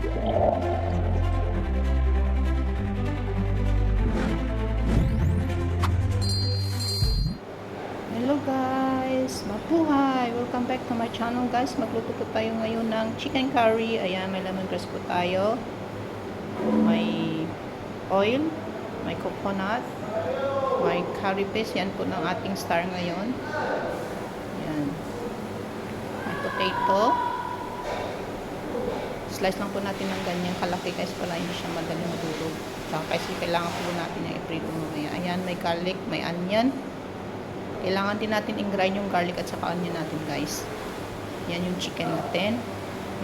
Hello guys! Mabuhay! Welcome back to my channel guys. Magluto po tayo ngayon ng chicken curry. Ayan, may lemongrass po tayo. May oil, may coconut, may curry paste. Yan po ng ating star ngayon. Yan. May potato. Slice lang po natin ng ganyan kalaki guys para hindi siya madaling madurog. Kasi kailangan po natin yung i-prito mamaya. Ayan, may garlic, may onion. Kailangan din natin i-grind yung garlic at saka onion natin guys. Yan yung chicken natin.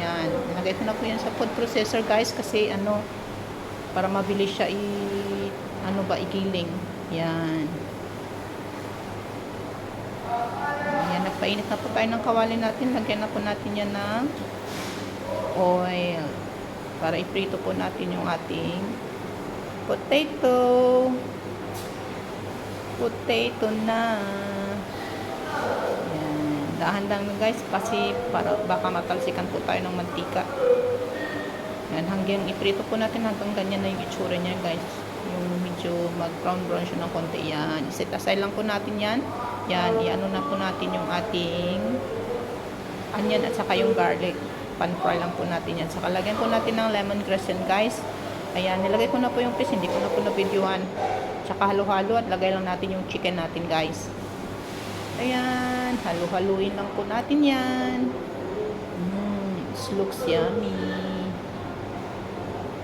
Yan. Nilagay ko na po yan sa food processor guys kasi para mabilis siya igiling. Yan. Yan. Nagpainit na po tayo ng kawali natin. Lagyan na po natin yan ng oil. Para iprito po natin yung ating potato na. Yan. Dahan-dahan guys kasi para baka matalsikan po tayo ng mantika. Yan. Hanggang iprito po natin hanggang ganyan na yung itsura niya guys. Yung medyo mag-brown siya ng konti. Yan. Iset aside lang po natin yan. Yan. Iano na po natin yung ating onion at saka yung garlic. Pan-fry lang po natin yan. Saka lagyan po natin ng lemongrass yan guys. Ayan. Nilagay ko na po yung fish. Hindi ko na po na-videohan. Tsaka halo-halo at lagay lang natin yung chicken natin guys. Ayan, halo-haluin lang po natin yan. It looks yummy.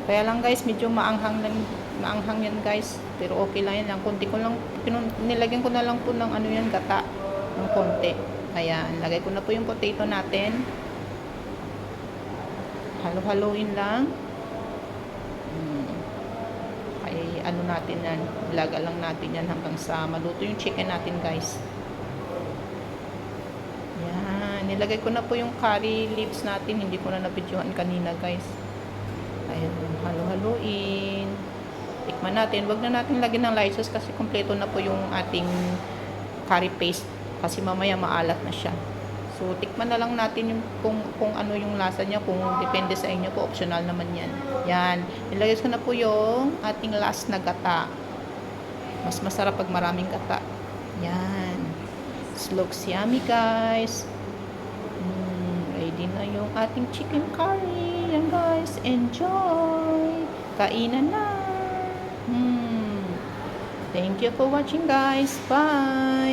Kaya lang guys, medyo maanghang yan guys. Pero okay lang yan. Kunti ko lang, nilagyan ko na lang po ng yan, gata. Ng konti. Ayan, lagay ko na po yung potato natin. Halo-haluin lang. Natin yan, laga lang natin yan hanggang sa maluto yung chicken natin guys. Yan, nilagay ko na po yung curry leaves natin, hindi ko na nabidyohan kanina guys. Ayan, halo-haluin. Tikman natin, wag na natin lagyan ng light sauce kasi kompleto na po yung ating curry paste kasi mamaya maalat na siya. So, tikman na lang natin yung kung ano yung lasa niya, kung depende sa inyo po, optional naman yan. Yan. Nilagay ko na po yung ating last na gata. Mas masarap pag maraming gata. Yan. It looks yummy, guys. Ready na yung ating chicken curry. Yan, guys. Enjoy! Kainan na! Thank you for watching, guys. Bye!